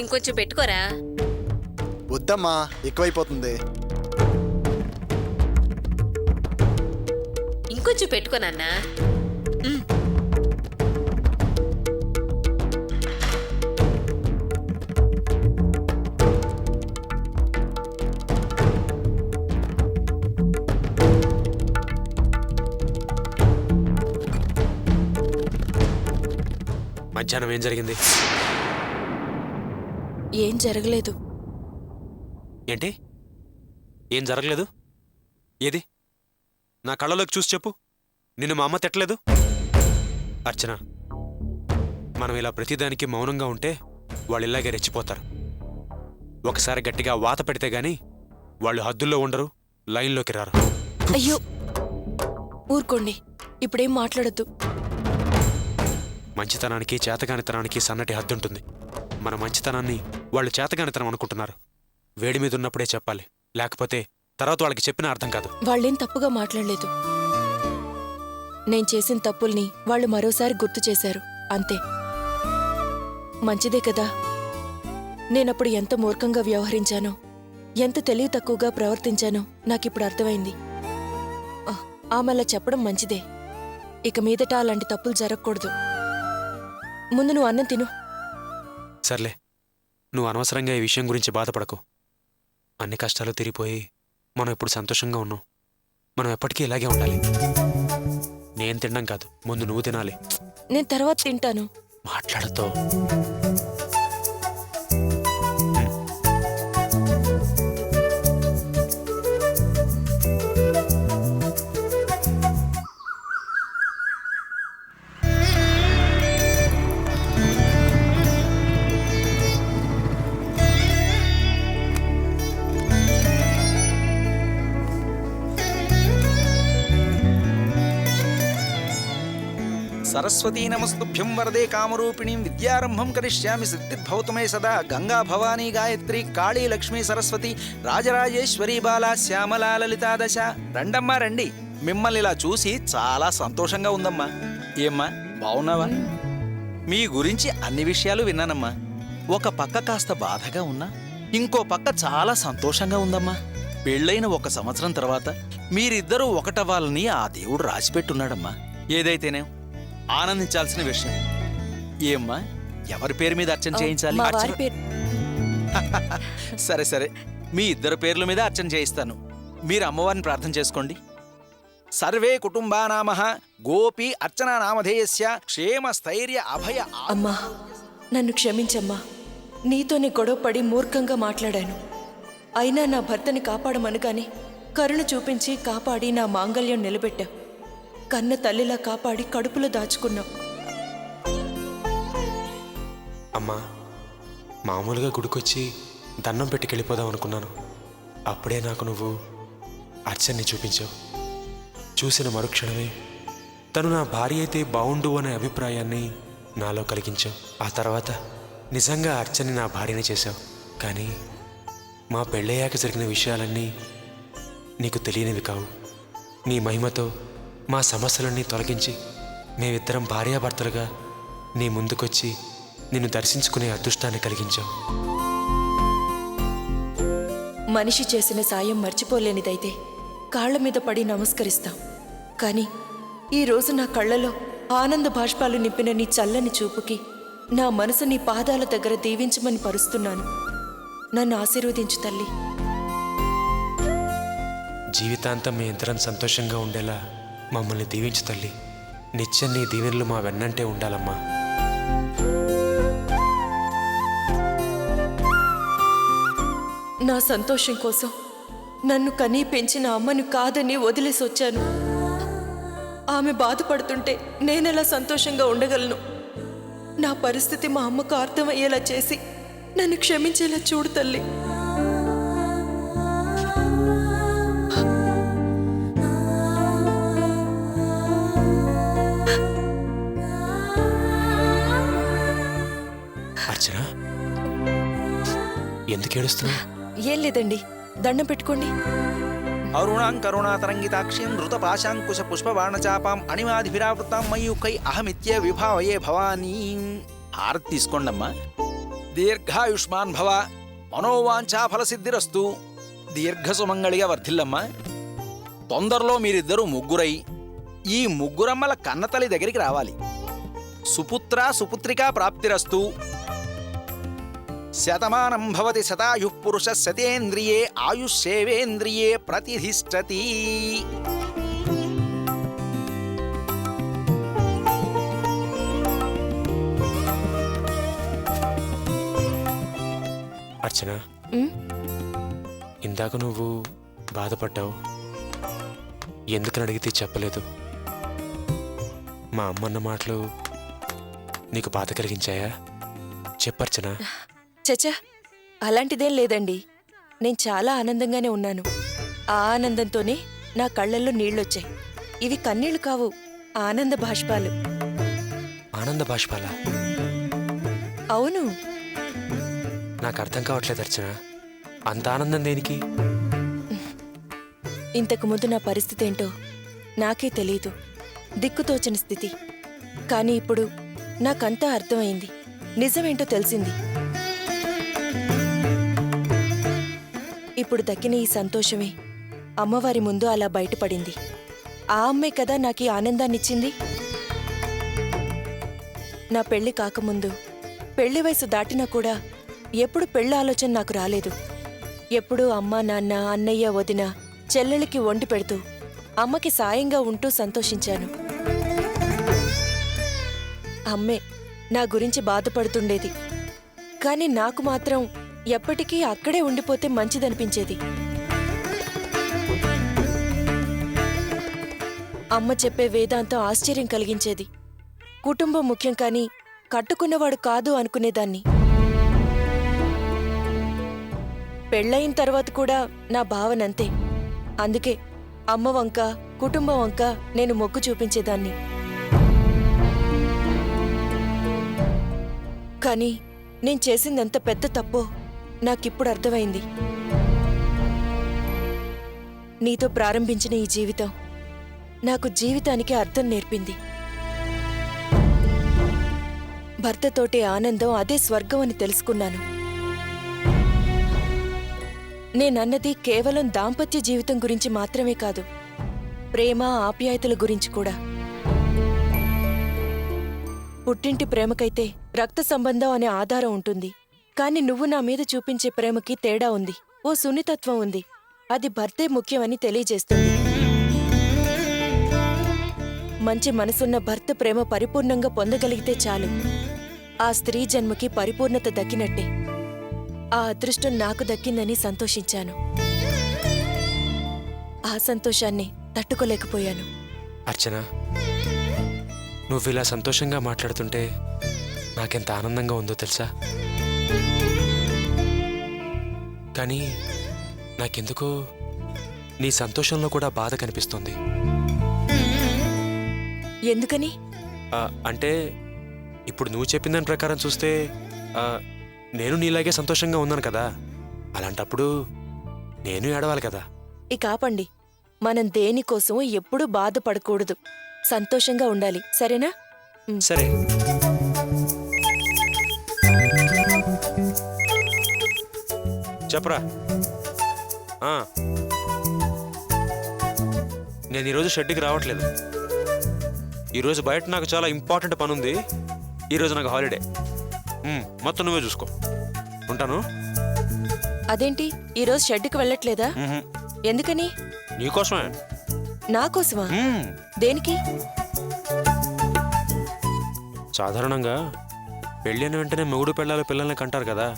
ఇంకొంచెం పెట్టుకోరా. వద్దమ్మా, ఎక్కువైపోతుంది. ఇంకొంచెం పెట్టుకోనన్నా. మధ్యాహ్నం ఏం జరిగింది? ఏం జరగలేదు. ఏంటి ఏం జరగలేదు? ఏది నా కళ్ళలోకి చూసి చెప్పు. నిన్ను మా అమ్మ తిట్టలేదు? అర్చన, మనం ఇలా ప్రతిదానికి మౌనంగా ఉంటే వాళ్ళు ఇలాగే రెచ్చిపోతారు. ఒకసారి గట్టిగా వాత పెడితే గాని వాళ్ళు హద్దుల్లో ఉండరు, లైన్లోకి రారు. అయ్యో ఊరుకోండి, ఇప్పుడేం మాట్లాడద్దు. మంచితనానికి చేతగానితనానికి సన్నటి హద్దుంటుంది. మన మంచితనాన్ని వాళ్ళు చేతగానితనం అనుకుంటున్నారు. వేడి మీద ఉన్నప్పుడే చెప్పాలి, లేకపోతే తర్వాత వాళ్ళకి చెప్పినా అర్థం కాదు. వాళ్ళేం తప్పుగా మాట్లాడలేదు. నేను చేసిన తప్పుల్ని వాళ్ళు మరోసారి గుర్తు చేశారు, అంతే. మంచిదే కదా. నేనప్పుడు ఎంత మూర్ఖంగా వ్యవహరించానో, ఎంత తెలివి తక్కువగా ప్రవర్తించానో నాకిప్పుడు అర్థమైంది. ఆమెలా చెప్పడం మంచిదే. ఇక మీదట అలాంటి తప్పులు జరగకూడదు. ముందు నువ్వు అన్నం తిను. సర్లే, నువ్వు అనవసరంగా ఈ విషయం గురించి బాధపడకు. అన్ని కష్టాలు తిరిగిపోయి మనం ఇప్పుడు సంతోషంగా ఉన్నాం. మనం ఎప్పటికీ ఇలాగే ఉండాలి. నేను తినడం కాదు, ముందు నువ్వు తినాలి. నేను తర్వాత తింటాను. మాట్లాడుతో. सरस्वती नमस्तुभ्यं वरदे कामरूपिणीं विद्यारंभं करिष्यामि सिद्धिर्भवतु मे सदा गंगा भवानी गायत्री काళీ లక్ష్మీ సరస్వతి రాజరాజేశ్వరి బాలా శ్యామలా లలితా దశ. రండమ్మా రండి, మిమ్మల్ని ఇలా చూసి చాలా సంతోషంగా ఉందమ్మా. ఏమ్మా బావున్నావా? మీ గురించి అన్ని విషయాలు విన్నానమ్మా. ఒక పక్క కాస్త బాధగా ఉన్నా, ఇంకో పక్క చాలా సంతోషంగా ఉందమ్మా. పెళ్ళైన 1 సంవత్సరం తర్వాత మీరిద్దరూ ఒకటవ్వాలని ఆ దేవుడు రాసిపెట్టున్నాడమ్మా. ఏదైతేనే ఆనందించాల్సిన విషయం. ఏమ్మా, ఎవరి పేరు మీద అర్చన చేయించాలి? మా వారి పేరు. సరే సరే, మీ ఇద్దరు పేర్ల మీద అర్చన చేయిస్తాను. మీరు అమ్మవారిని ప్రార్థన చేసుకోండి. సర్వే కుటుంబానామః గోపి అర్చనా నామధేయస్య క్షేమ స్థైర్య అభయ. అమ్మా, నన్ను క్షమించమ్మా. నీతోనే గొడవపడి మూర్ఖంగా మాట్లాడాను. అయినా నా భర్తని కాపాడమనగానే కరుణ చూపించి కాపాడి నా మాంగళ్యం నిలబెట్టావు. కన్న తల్లిలా కాపాడి కడుపులో దాచుకున్నావు. అమ్మా, మామూలుగా గుడికొచ్చి దండం పెట్టుకెళ్ళిపోదాం అనుకున్నాను. అప్పుడే నాకు నువ్వు అర్చన్ని చూపించావు. చూసిన మరుక్షణమే తను నా భార్య అయితే బావుండు అనే అభిప్రాయాన్ని నాలో కలిగించావు. ఆ తర్వాత నిజంగా అర్చన్ని నా భార్యని చేశావు. కానీ మా పెళ్ళయ్యాక జరిగిన విషయాలన్నీ నీకు తెలియనివి కావు. నీ మహిమతో మా సమస్యలన్నీ తొలగించి మేమిద్దరం భార్యాభర్తలుగా నీ ముందుకొచ్చి నిన్ను దర్శించుకునే అదృష్టాన్ని కలిగించావు. మనిషి చేసిన సాయం మర్చిపోలేనిదైతే కాళ్ల మీద పడి నమస్కరిస్తాం. కానీ ఈరోజు నా కళ్ళలో ఆనంద బాష్పాలు నింపిన నీ చల్లని చూపుకి నా మనసు నీ పాదాల దగ్గర దీవించమని పరుస్తున్నాను. నన్ను ఆశీర్వదించు తల్లి. జీవితాంతం మీ ఇద్దరం సంతోషంగా ఉండేలా మమ్మల్ని దీవించు తల్లి. నిత్యం నీ దీవెనలు మా వెన్నంటే ఉండాలమ్మా. నా సంతోషం కోసం నన్ను కనీ పెంచిన అమ్మను కాదని వదిలేసి వచ్చాను. ఆమె బాధపడుతుంటే నేనెలా సంతోషంగా ఉండగలను? నా పరిస్థితి మా అమ్మకు అర్థమయ్యేలా చేసి నన్ను క్షమించేలా చూడు తల్లి. అర్చన, ఎందుకు ఏడుస్తున్నావు? ఏం లేదండి, దండం పెట్టుకోండి. అరుణాం కరుణాతరంగితాక్షీం ధృతపాశాంకుశ పుష్పబాణచాపాం అణిమాదిభిరావృతాం మయూఖై అహమిత్య విభావయే భవానీ. హారతి తీసుకోండమ్మా. దీర్ఘాయుష్మాన్ భవ, మనోవాంఛా ఫలసిద్ధిరస్తు. దీర్ఘ సుమంగళిగా వర్ధిల్లమ్మా. తొందరలో మీరిద్దరూ ముగ్గురై ఈ ముగ్గురమ్మల కన్నతల్లి దగ్గరికి రావాలి. సుపుత్ర సుపుత్రికా ప్రాప్తిరస్తు. శతమానం భవతి శతాయుః పురుష శతేంద్రియే ఆయుష్యేవేంద్రియే ప్రతిధిష్టతి. అర్చన, ఉమ్, ఇందాక నువ్వు బాధపడ్డావు. ఎందుకని అడిగితే చెప్పలేదు. మా అమ్మన్న మాటలు నీకు బాధ కలిగించాయా? చెప్పర్చన. చచ్చా, అలాంటిదేం లేదండి. నేను చాలా ఆనందంగానే ఉన్నాను. ఆ ఆనందంతోనే నా కళ్ళల్లో నీళ్ళొచ్చాయి. ఇవి కన్నీళ్లు కావు, ఆనంద బాష్పాలు. ఆనంద బాష్పాల? అవును. నాకు అర్థం కావట్లేదు అర్చన. అంత ఆనందం దేనికి? ఇంతకు ముందు నా పరిస్థితి ఏంటో నాకే తెలీదు. దిక్కుతోచని స్థితి. కానీ ఇప్పుడు నాకంతా అర్థమైంది. నిజమేంటో తెలిసింది. ఇప్పుడు దక్కిన ఈ సంతోషమే అమ్మవారి ముందు అలా బయటపడింది. ఆ అమ్మే కదా నాకు ఈ ఆనందాన్నిచ్చింది. నా పెళ్లి కాకముందు, పెళ్లి వయసు దాటినా కూడా ఎప్పుడు పెళ్లి ఆలోచన నాకు రాలేదు. ఎప్పుడూ అమ్మ, నాన్న, అన్నయ్య, వదిన, చెల్లెలికి వండి పెడుతూ అమ్మకి సాయంగా ఉంటూ సంతోషించాను. అమ్మే నా గురించి బాధపడుతుండేది. కాని నాకు మాత్రం ఎప్పటికీ అక్కడే ఉండిపోతే మంచిదనిపించేది. అమ్మ చెప్పే వేదాంతం ఆశ్చర్యం కలిగించేది. కుటుంబం ముఖ్యం కాని కట్టుకున్నవాడు కాదు అనుకునేదాన్ని. పెళ్ళయిన తర్వాత కూడా నా భావనంతే. అందుకే అమ్మ వంక, కుటుంబం వంక నేను మొగ్గు చూపించేదాన్ని. కానీ నేను చేసిందెంత పెద్ద తప్పో నాకిప్పుడు అర్థమైంది. నీతో ప్రారంభించిన ఈ జీవితం నాకు జీవితానికి అర్థం నేర్పింది. భర్తతోటి ఆనందం అదే స్వర్గం అని తెలుసుకున్నాను. నేనన్నది కేవలం దాంపత్య జీవితం గురించి మాత్రమే కాదు, ప్రేమ, ఆప్యాయతల గురించి కూడా. పుట్టింటి ప్రేమకైతే రక్త సంబంధం అనే ఆధారం ఉంటుంది. కాని నువ్వు నా మీద చూపించే ప్రేమకి తేడా ఉంది. ఓ సున్నితత్వం ఉంది. అది భర్తే ముఖ్యమని తెలియజేస్తుంది. మంచి మనసున్న భర్త ప్రేమ పరిపూర్ణంగా పొందగలిగితే చాలు. ఆ స్త్రీ జన్మకి పరిపూర్ణత దక్కినట్టే. ఆ అదృష్టం నాకు దక్కిందని సంతోషించాను. ఆ సంతోషాన్ని తట్టుకోలేకపోయాను. అర్చన, నువ్వు ఇలా సంతోషంగా మాట్లాడుతుంటే నాకెంత ఆనందంగా ఉందో తెలుసా? కానీ నాకెందుకో నీ సంతోషంలో కూడా బాధ కనిపిస్తుంది. ఎందుకని? అంటే ఇప్పుడు నువ్వు చెప్పిన దాని ప్రకారం చూస్తే నేను నీలాగే సంతోషంగా ఉన్నాను కదా. అలాంటప్పుడు నేను ఏడవాలి కదా. ఇక ఆపండి. మనం దేనికోసం ఎప్పుడూ బాధపడకూడదు. సంతోషంగా ఉండాలి, సరేనా? సరే. చెప్పరా. నేను ఈరోజు షెడ్కి రావట్లేదు. ఈరోజు బయట నాకు చాలా ఇంపార్టెంట్ పని ఉంది. ఈరోజు నాకు హాలిడే. మొత్తం నువ్వే చూసుకో. ఉంటాను. అదేంటి ఈరోజు షెడ్కి వెళ్ళట్లేదా? ఎందుకని? నీకోసమే. నాకోసమా? దేనికి? సాధారణంగా పెళ్ళైన వెంటనే మొగుడు పెళ్ళాలి పిల్లల్ని కంటారు కదా.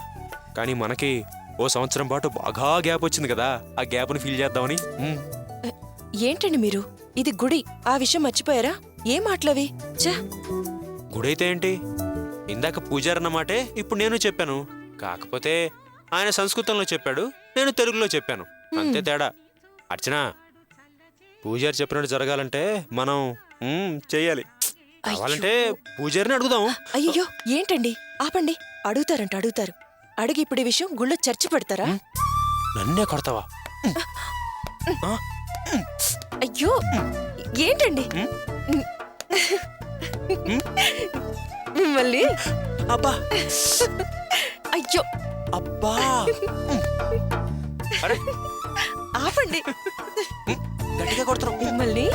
కానీ మనకి ఓ సంవత్సరం పాటు బాగా గ్యాప్ వచ్చింది కదా. ఆ గ్యాప్ని ఫీల్ చేద్దామని. ఏంటండి మీరు? ఇది గుడి. ఆ విషయం మర్చిపోయారా? ఏం మాటలవి? చా. గుడైతే ఏంటి? ఇందాక పూజారన్న మాటే ఇప్పుడు నేను చెప్పాను. కాకపోతే ఆయన సంస్కృతంలో చెప్పాడు, నేను తెలుగులో చెప్పాను. అంతే తేడా. అర్చన, పూజారి చెప్పినట్టు జరగాలంటే మనం చెయ్యాలి. కావాలంటే పూజారిని అడుగుదాం. అయ్యో ఏంటండి, ఆపండి. అడుగుతారు. అడిగి ఇప్పుడు ఈ విషయం గుళ్ళో చర్చ పెడతారా? నన్నే కొడతావా? అయ్యో ఏంటండి మిమ్మల్ని. అబ్బా, అయ్యో అబ్బా అరే ఆపండి గట్టిగా కొడుతున్నావు. మిమ్మల్ని.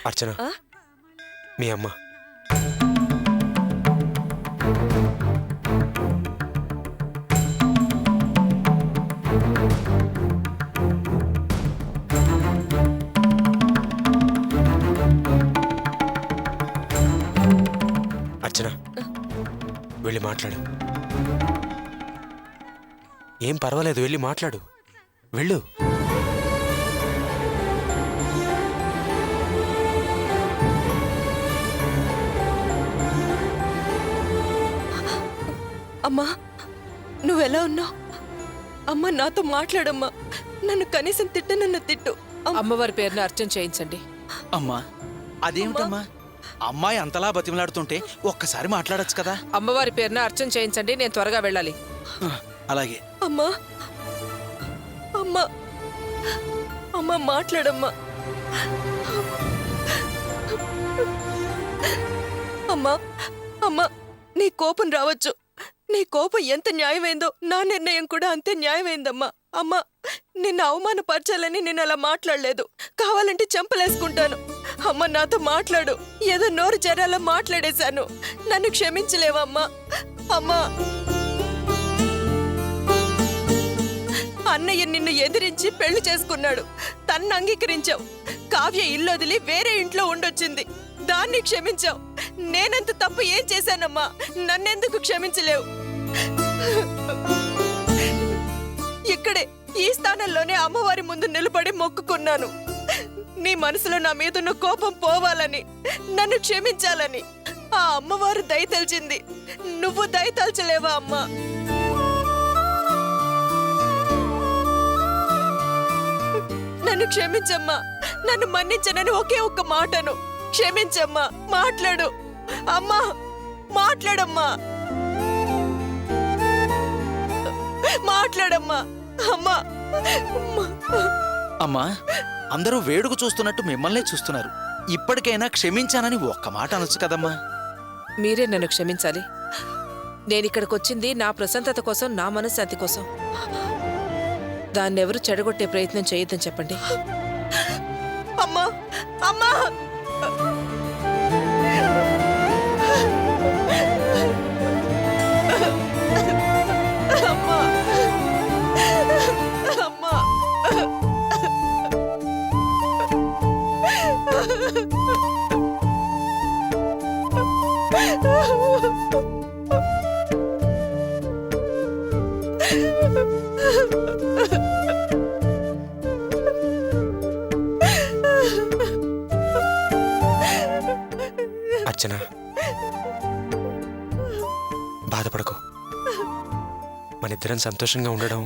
అర్చన మీ అమ్మ. అర్చన వెళ్ళి మాట్లాడు. ఏం పర్వాలేదు, వెళ్ళి మాట్లాడు. వెళ్ళు. అమ్మా నువ్వెలా ఉన్నావు? అమ్మ నాతో మాట్లాడమ్మా. నన్ను కనీసం తిట్టనన్న తిట్టు. అమ్మవారి పేరున అర్చన చేయించండి. అమ్మా అదేమిటమ్మా, అమ్మాయి అంతలా బతిమలాడుతుంటే ఒక్కసారి మాట్లాడొచ్చు కదా. అమ్మవారి పేరున అర్చన చేయించండి, నేను త్వరగా వెళ్ళాలి. అలాగే. అమ్మా అమ్మా అమ్మా మాట్లాడమ్మా. అమ్మా అమ్మా నీ కోపం రావచ్చు. నీ కోపం ఎంత న్యాయమైందో నా నిర్ణయం కూడా అంతే న్యాయమైందమ్మా. అమ్మా నిన్ను అవమానపరచాలని నేను అలా మాట్లాడలేదు. కావాలంటే చెంపలేసుకుంటాను. అమ్మ నాతో మాట్లాడు. ఏదో నోరు చేరాలో మాట్లాడేశాను. నన్ను క్షమించలేవమ్మా. అమ్మా అన్నయ్య నిన్ను ఎదిరించి పెళ్లి చేసుకున్నాడు. తన్ను అంగీకరించావు. కావ్య ఇల్లు వదిలి వేరే ఇంట్లో ఉండొచ్చింది. దాన్ని క్షమించావు. నేనంత తప్పు ఏం చేశానమ్మా? నన్నెందుకు క్షమించలేవు? ఇక్కడే ఈ స్థానంలోనే అమ్మవారి ముందు నిలబడి మొక్కుకున్నాను. నీ మనసులో నా మీదున్న కోపం పోవాలని, నన్ను క్షమించాలని. ఆ అమ్మవారు దయ తలిచింది. నువ్వు దయ తలచలేవా అమ్మా? నన్ను క్షమించమ్మా. నన్ను మన్నించనని ఒకే ఒక్క మాటను. క్షమించమ్మా. మాట్లాడు అమ్మా. మాట్లాడమ్మా. మాట్లాడమ్మా. అమ్మా అమ్మా అందరూ వేడుకు చూస్తున్నట్టు మిమ్మల్నే చూస్తున్నారు. ఇప్పటికైనా క్షమించానని ఒక్క మాట అనొచ్చు కదమ్మా. మీరే నన్ను క్షమించాలి. నేనిక్కడికొచ్చింది నా ప్రశాంతత కోసం, నా మనశ్శాంతి కోసం. దాన్నెవరూ చెడగొట్టే ప్రయత్నం చేయొద్దని చెప్పండి. అమ్మా అమ్మా అమ్మా అమ్మా అర్చన బాధపడకు. మనిద్దరం సంతోషంగా ఉండడం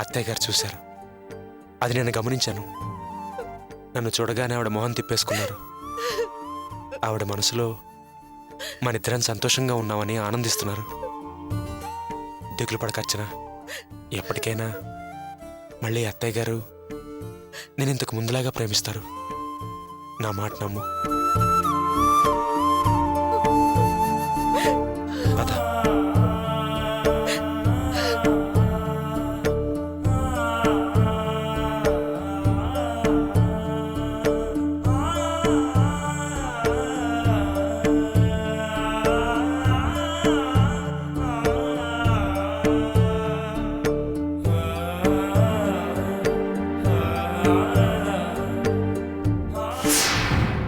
అత్తయ్య గారు చూశారు. అది నేను గమనించాను. నన్ను చూడగానే ఆవిడ మొహం తిప్పేసుకున్నారు. ఆవిడ మనసులో మనిద్దరం సంతోషంగా ఉన్నామని ఆనందిస్తున్నారు. దిగులు పడక అర్చన. ఎప్పటికైనా మళ్ళీ అత్తయ్య గారు నేను ఇంతకు ముందులాగా ప్రేమిస్తారు. నా మాట నమ్ము. పద.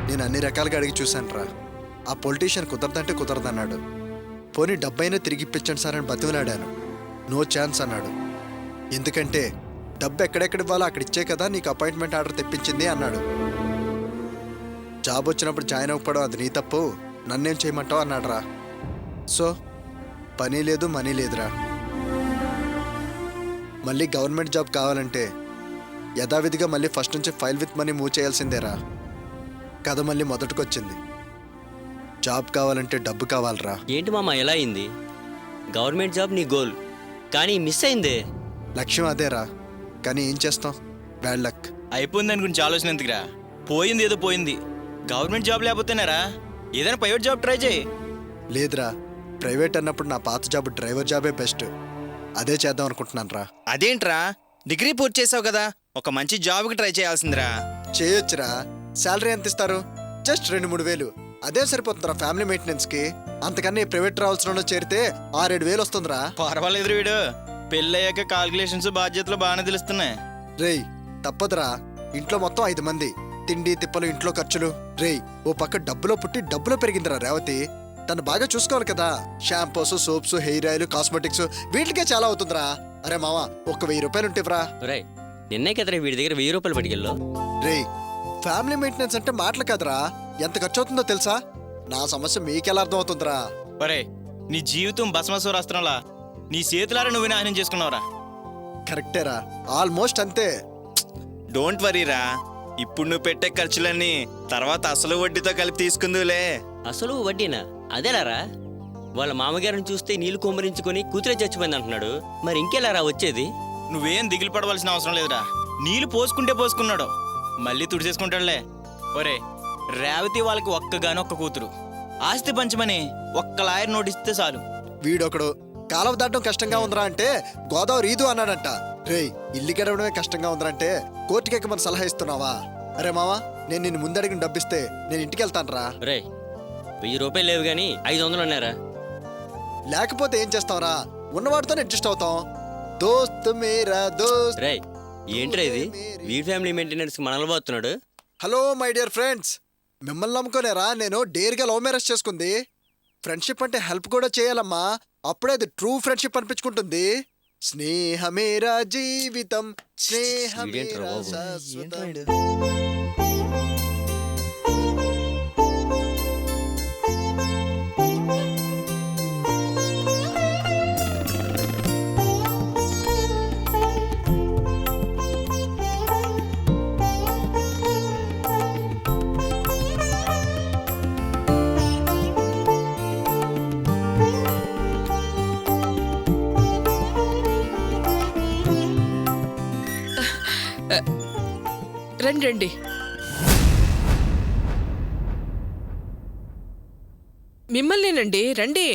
నేను అన్ని రకాలుగా అడిగి చూశానురా. ఆ పొలిటీషియన్ కుదరదంటే కుదరదన్నాడు. పోనీ డబ్బైనా తిరిగి ఇప్పించండి సార్ అని బతిమలాడాను. నో ఛాన్స్ అన్నాడు. ఎందుకంటే డబ్బు ఎక్కడెక్కడ ఇవ్వాలో అక్కడ ఇచ్చే కదా నీకు అపాయింట్మెంట్ ఆర్డర్ తెప్పించింది అన్నాడు. జాబ్ వచ్చినప్పుడు జాయిన్ అవ్వకపోవడం అది నీ తప్పు, నన్నేం చేయమంటావు అన్నాడురా. సో పని లేదు మనీ లేదురా. మళ్ళీ గవర్నమెంట్ జాబ్ కావాలంటే యథావిధిగా మళ్ళీ ఫస్ట్ నుంచి ఫైల్ విత్ మనీ మూవ్ చేయాల్సిందేరా. కథ మళ్ళీ మొదటికొచ్చింది. జాబ్ కావాలంటే డబ్బు కావాలరా. ఏంటి మామ ఎలా అయింది? గవర్నమెంట్ జాబ్ నీ గోల్, కానీ మిస్ అయిందే. లక్ష్యం అదేరా, కానీ ఏం చేస్తాం, బ్యాడ్ లక్. అయిపోయింది దాని గురించి ఆలోచన ఎందుకురా? పోయింది ఏదో పోయింది. గవర్నమెంట్ జాబ్ లేకపోతేనారా ఏదైనా ప్రైవేట్ జాబ్ ట్రై చేయి. లేదురా, ప్రైవేట్ అన్నప్పుడు నా పాత జాబ్ డ్రైవర్ జాబే బెస్ట్. అదే చేద్దాం అనుకుంటున్నాను రా. అదేంట్రా, డిగ్రీ పూర్తి చేసావు కదా, ఒక మంచి జాబ్కి ట్రై చేయాల్సిందిరా. చేయొచ్చురా. శాలరీ ఎంత ఇస్తారు? జస్ట్ 2-3 వేలు. అదే సరిపోతుందిరా ఫ్యామిలీ మెయింటెనెన్స్కి. అంతకన్నా ఈ ప్రైవేట్ ట్రావెల్స్లో చేరితే 6-7 వేలు వస్తుందిరా. పర్వాలేదు వీడు, పెళ్ళయ్యాక కాల్కులేషన్స్ బాధ్యతలు బాగానే తెలుస్తున్నాయి. రేయ్ తప్పదురా, ఇంట్లో మొత్తం 5 మంది, తిండి తిప్పలు ఇంట్లో ఖర్చులు. రేయ్ ఓ పక్క డబ్బులో పుట్టి డబ్బులో పెరిగిందిరా రేవతి. తను బాగా చూసుకోవాలి కదా. Shampoos, soaps, hair oil, cosmetics వీటికే చాలా అవుతుందిరా. అరే మావా, ఒక 1000 రూపాయలు ఉంటేవరా. ఒరేయ్, నిన్నే కదరా వీడి దగ్గర 1000 రూపాయలు పట్టుకెళ్ళు. రేయ్ ఫ్యామిలీ మెయింటెనెన్స్ అంటే మాటలు కాదురా, ఎంత ఖర్చు అవుతుందో తెలుసా? నా సమస్య మీకెలా అర్థం అవుతుందిరా? ఒరే, నీ జీవితం భస్మస్వర అస్త్రంలా నీ చేతులారా నువ్వే నాశనం చేసుకున్నావురా. కరెక్టేరా, ఆల్మోస్ట్ అంతే. డోంట్ వరీరా, ఇప్పుడు నువ్వు పెట్టే ఖర్చులన్నీ తర్వాత అసలు వడ్డీతో కలిపి తీసుకుందులే. అసలు వడ్డీనా? అదేలారా, వాళ్ళ మామగారిని చూస్తే నీళ్లు కుమ్మరించుకొని కూతురే చచ్చిపోయింది అంటున్నాడు. మరి ఇంకెలారా వచ్చేది? నువ్వేం దిగులు పడవలసిన అవసరం లేదురా. నీళ్లు పోసుకుంటే పోసుకున్నాడు, మళ్ళీ తుడిచేసుకుంటాడులే. ఒరే, రేవతి వాళ్ళకి ఒక్కగానొక్క కూతురు. ఆస్తి పంచమని ఒక్క లాయర్ నోటిస్తే చాలు. వీడొకడు కాలువ దాటం కష్టంగా ఉందిరా అంటే గోదావరి ఈదు అన్నాడంట. రేయ్ ఇల్లు గడవడమే కష్టంగా ఉందిరా అంటే కోర్టుకి మన సలహా ఇస్తున్నావా? అరే మావా, నేను నిన్ను ముందడిగిన డబ్బిస్తే నేను ఇంటికి వెళ్తానురా. రే, 1000 రూపాయలు లేవు కానీ 500 ఉన్నారా? లేకపోతే ఏం చేస్తావురా, ఉన్నవాడితోనే అడ్జస్ట్ అవుతాం. దోస్త్ మేరా దోస్త్. రే, ఏంట్రా ఇది? వీడి ఫ్యామిలీ మెయింటెనెన్స్ మనల్ని పోతున్నాడు. హలో మై డియర్ ఫ్రెండ్స్, మిమ్మల్ని నమ్ముకోనేరా నేను డేర్గా లవ్ మ్యారేజ్ చేసుకుంది. ఫ్రెండ్షిప్ అంటే హెల్ప్ కూడా చేయాలమ్మా, అప్పుడే అది ట్రూ ఫ్రెండ్షిప్ అనిపించుకుంటుంది. స్నేహమేరా జీవితం, స్నేహమేరా శాశ్వతం. రండి రండి. మిమ్మల్నేనండి, రండి.